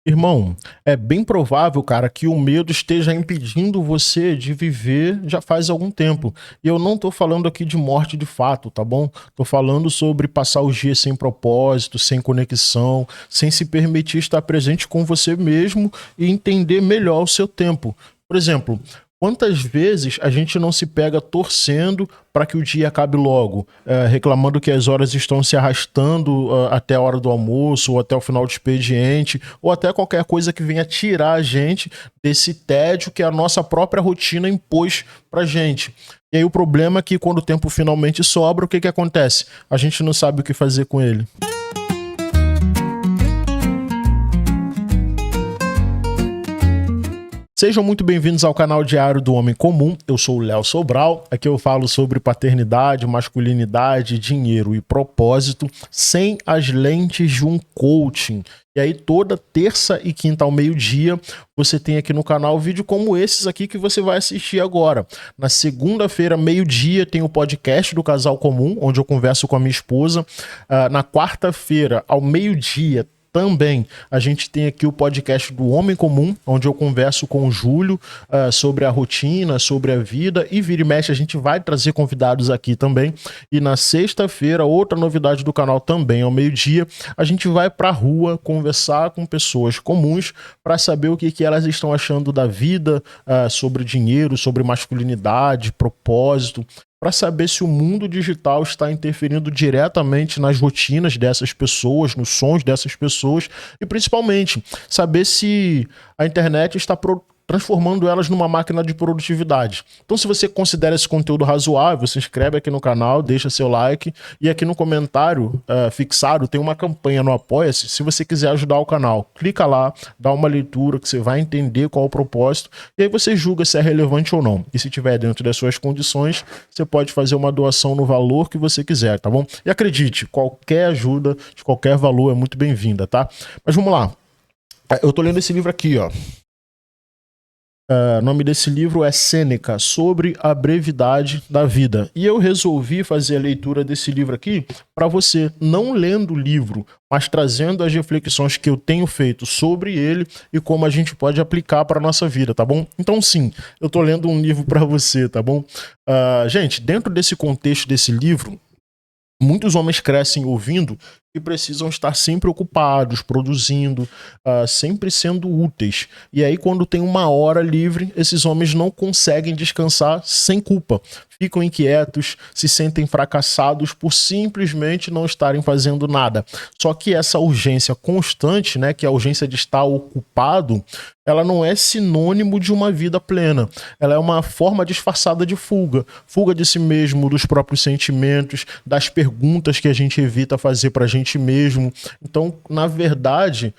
Irmão, é bem provável, cara, que o medo esteja impedindo você de viver já faz algum tempo. E eu não tô falando aqui de morte de fato, tá bom? Tô falando sobre passar os dias sem propósito, sem conexão, sem se permitir estar presente com você mesmo e entender melhor o seu tempo. Por exemplo, quantas vezes a gente não se pega torcendo para que o dia acabe logo, reclamando que as horas estão se arrastando até a hora do almoço, ou até o final do expediente, ou até qualquer coisa que venha tirar a gente desse tédio que a nossa própria rotina impôs pra gente. E aí o problema é que quando o tempo finalmente sobra, o que que acontece? A gente não sabe o que fazer com ele. Sejam muito bem-vindos ao canal Diário do Homem Comum. Eu sou o Léo Sobral. Aqui eu falo sobre paternidade, masculinidade, dinheiro e propósito sem as lentes de um coaching. E aí toda terça e quinta ao meio-dia você tem aqui no canal vídeo como esses aqui que você vai assistir agora. Na segunda-feira, meio-dia, tem o podcast do Casal Comum, onde eu converso com a minha esposa. Na quarta-feira, ao meio-dia, também a gente tem aqui o podcast do Homem Comum, onde eu converso com o Júlio sobre a rotina, sobre a vida, e vira e mexe a gente vai trazer convidados aqui também. E na sexta-feira, outra novidade do canal também, ao meio-dia, a gente vai pra rua conversar com pessoas comuns para saber o que elas estão achando da vida, sobre dinheiro, sobre masculinidade, propósito, para saber se o mundo digital está interferindo diretamente nas rotinas dessas pessoas, nos sonhos dessas pessoas e principalmente saber se a internet está transformando elas numa máquina de produtividade. Então, se você considera esse conteúdo razoável, se inscreve aqui no canal, deixa seu like e aqui no comentário fixado tem uma campanha no Apoia-se. Se você quiser ajudar o canal, clica lá, dá uma leitura que você vai entender qual é o propósito e aí você julga se é relevante ou não. E se tiver dentro das suas condições, você pode fazer uma doação no valor que você quiser, tá bom? E acredite, qualquer ajuda de qualquer valor é muito bem-vinda, tá? Mas vamos lá. Eu tô lendo esse livro aqui, ó. O nome desse livro é Sêneca, sobre a brevidade da vida. E eu resolvi fazer a leitura desse livro aqui para você, não lendo o livro, mas trazendo as reflexões que eu tenho feito sobre ele e como a gente pode aplicar para nossa vida, tá bom? Então sim, eu tô lendo um livro para você, tá bom? Gente, dentro desse contexto desse livro, muitos homens crescem ouvindo que precisam estar sempre ocupados, produzindo, sempre sendo úteis. E aí, quando tem uma hora livre, esses homens não conseguem descansar sem culpa. Ficam inquietos, se sentem fracassados por simplesmente não estarem fazendo nada. Só que essa urgência constante, né, que é a urgência de estar ocupado, ela não é sinônimo de uma vida plena. Ela é uma forma disfarçada de fuga. Fuga de si mesmo, dos próprios sentimentos, das perguntas que a gente evita fazer pra gente mesmo. Então, na verdade,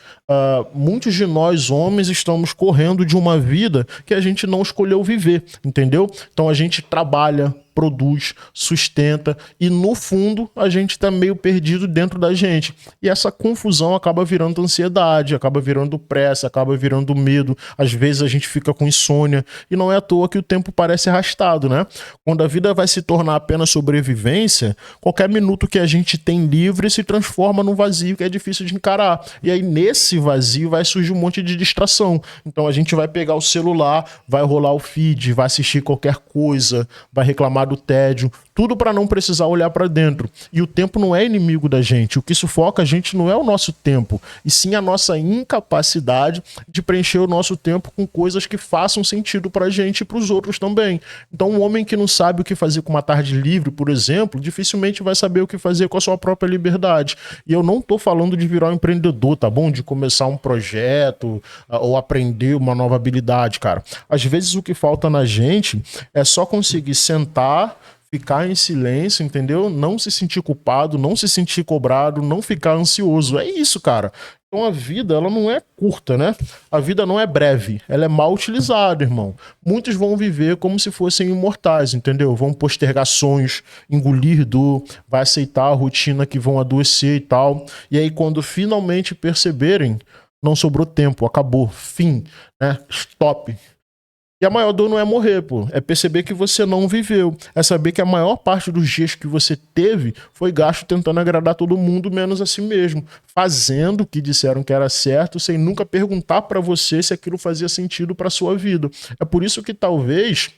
muitos de nós homens estamos correndo de uma vida que a gente não escolheu viver, entendeu? Então a gente trabalha, produz, sustenta e no fundo a gente tá meio perdido dentro da gente. E essa confusão acaba virando ansiedade, acaba virando pressa, acaba virando medo. Às vezes a gente fica com insônia e não é à toa que o tempo parece arrastado, né? Quando a vida vai se tornar apenas sobrevivência, qualquer minuto que a gente tem livre se transforma num vazio que é difícil de encarar. E aí nesse vazio vai surgir um monte de distração. Então a gente vai pegar o celular, vai rolar o feed, vai assistir qualquer coisa, vai reclamar do tédio, tudo para não precisar olhar para dentro. E o tempo não é inimigo da gente. O que sufoca a gente não é o nosso tempo, e sim a nossa incapacidade de preencher o nosso tempo com coisas que façam sentido pra gente e pros outros também. Então, um homem que não sabe o que fazer com uma tarde livre, por exemplo, dificilmente vai saber o que fazer com a sua própria liberdade. E eu não tô falando de virar um empreendedor, tá bom? De começar um projeto ou aprender uma nova habilidade, cara. Às vezes o que falta na gente é só conseguir sentar, ficar em silêncio, entendeu? Não se sentir culpado, não se sentir cobrado, não ficar ansioso. É isso, cara. Então a vida, ela não é curta, né? A vida não é breve, ela é mal utilizada, irmão. Muitos vão viver como se fossem imortais, entendeu? Vão postergar sonhos, engolir dor, vai aceitar a rotina que vão adoecer e tal. E aí quando finalmente perceberem, não sobrou tempo, acabou, fim, né? Stop. E a maior dor não é morrer, pô. É perceber que você não viveu. É saber que a maior parte dos dias que você teve foi gasto tentando agradar todo mundo, menos a si mesmo. Fazendo o que disseram que era certo, sem nunca perguntar pra você se aquilo fazia sentido pra sua vida. É por isso que talvez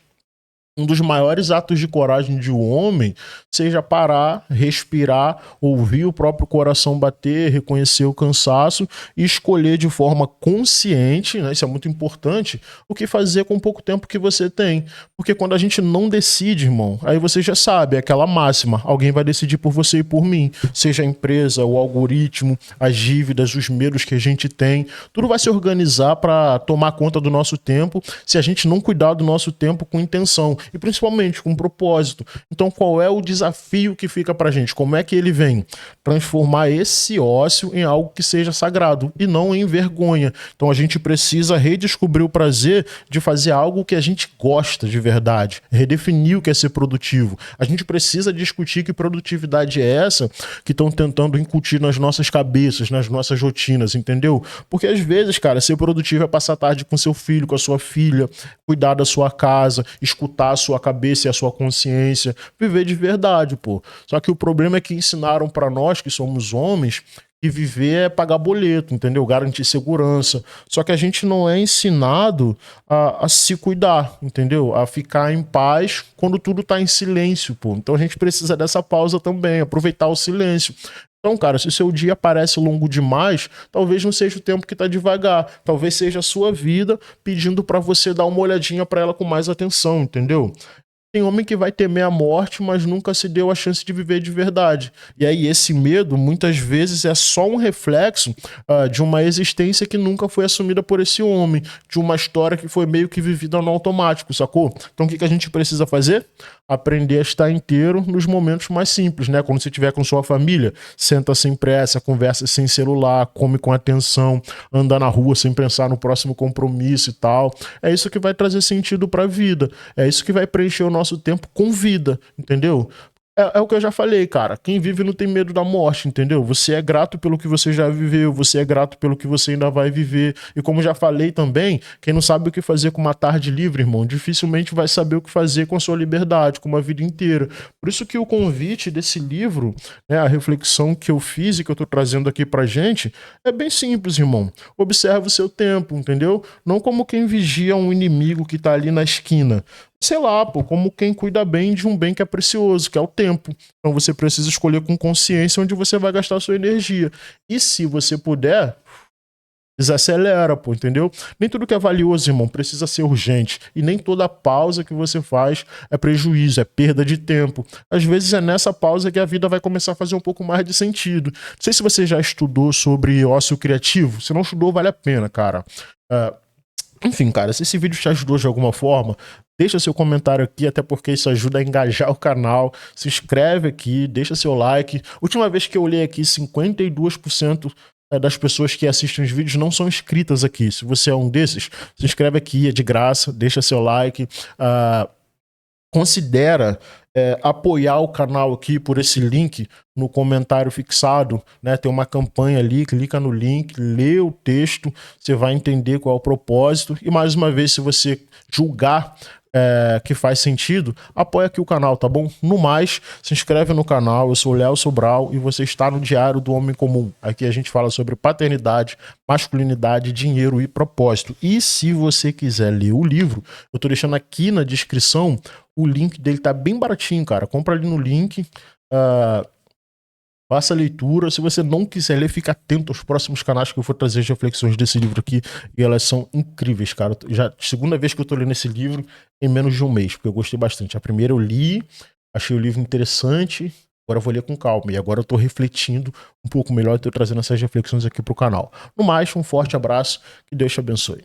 um dos maiores atos de coragem de um homem seja parar, respirar, ouvir o próprio coração bater, reconhecer o cansaço e escolher de forma consciente, né, isso é muito importante, o que fazer com o pouco tempo que você tem. Porque quando a gente não decide, irmão, aí você já sabe, é aquela máxima, alguém vai decidir por você e por mim, seja a empresa, o algoritmo, as dívidas, os medos que a gente tem, tudo vai se organizar para tomar conta do nosso tempo se a gente não cuidar do nosso tempo com intenção e principalmente com propósito. Então, qual é o desafio que fica pra gente? Como é que ele vem? Transformar esse ócio em algo que seja sagrado e não em vergonha. Então, a gente precisa redescobrir o prazer de fazer algo que a gente gosta de verdade, redefinir o que é ser produtivo. A gente precisa discutir que produtividade é essa que estão tentando incutir nas nossas cabeças, nas nossas rotinas, entendeu? Porque às vezes, cara, ser produtivo é passar a tarde com seu filho, com a sua filha, cuidar da sua casa, escutar a sua cabeça e a sua consciência, viver de verdade, pô. Só que o problema é que ensinaram pra nós, que somos homens, que viver é pagar boleto, entendeu? Garantir segurança. Só que a gente não é ensinado a se cuidar, entendeu? A ficar em paz quando tudo tá em silêncio, pô. Então a gente precisa dessa pausa também, aproveitar o silêncio. Então, cara, se o seu dia parece longo demais, talvez não seja o tempo que tá devagar. Talvez seja a sua vida pedindo pra você dar uma olhadinha pra ela com mais atenção, entendeu? Tem homem que vai temer a morte, mas nunca se deu a chance de viver de verdade. E aí esse medo, muitas vezes, é só um reflexo de uma existência que nunca foi assumida por esse homem, de uma história que foi meio que vivida no automático, sacou? Então o que a gente precisa fazer? Aprender a estar inteiro nos momentos mais simples, né? Quando você estiver com sua família, senta sem pressa, conversa sem celular, come com atenção, anda na rua sem pensar no próximo compromisso e tal. É isso que vai trazer sentido pra vida. É isso que vai preencher o nosso tempo com vida, entendeu? É o que eu já falei, cara. Quem vive não tem medo da morte, entendeu? Você é grato pelo que você já viveu, você é grato pelo que você ainda vai viver. E como já falei também, quem não sabe o que fazer com uma tarde livre, irmão, dificilmente vai saber o que fazer com a sua liberdade, com uma vida inteira. Por isso que o convite desse livro, né, a reflexão que eu fiz e que eu tô trazendo aqui pra gente, é bem simples, irmão. Observa o seu tempo, entendeu? Não como quem vigia um inimigo que tá ali na esquina. Sei lá, pô, como quem cuida bem de um bem que é precioso, que é o tempo. Então você precisa escolher com consciência onde você vai gastar a sua energia. E se você puder, desacelera, pô, entendeu? Nem tudo que é valioso, irmão, precisa ser urgente. E nem toda pausa que você faz é prejuízo, é perda de tempo. Às vezes é nessa pausa que a vida vai começar a fazer um pouco mais de sentido. Não sei se você já estudou sobre ócio criativo. Se não estudou, vale a pena, cara. Enfim, cara, se esse vídeo te ajudou de alguma forma, deixa seu comentário aqui, até porque isso ajuda a engajar o canal. Se inscreve aqui, deixa seu like. Última vez que eu olhei aqui, 52% das pessoas que assistem os vídeos não são inscritas aqui. Se você é um desses, se inscreve aqui, é de graça, deixa seu like. Considera apoiar o canal aqui por esse link no comentário fixado, né? Tem uma campanha ali, clica no link, lê o texto, você vai entender qual é o propósito. E mais uma vez, se você julgar que faz sentido, apoia aqui o canal, tá bom? No mais, se inscreve no canal. Eu sou o Léo Sobral e você está no Diário do Homem Comum. Aqui a gente fala sobre paternidade, masculinidade, dinheiro e propósito. E se você quiser ler o livro, eu tô deixando aqui na descrição, o link dele tá bem baratinho, cara. Compra ali no link, faça a leitura. Se você não quiser ler, fica atento aos próximos canais que eu vou trazer as reflexões desse livro aqui. E elas são incríveis, cara. Já segunda vez que eu tô lendo esse livro em menos de um mês, porque eu gostei bastante. A primeira eu li, achei o livro interessante, agora eu vou ler com calma. E agora eu tô refletindo um pouco melhor e tô trazendo essas reflexões aqui pro canal. No mais, um forte abraço, que Deus te abençoe.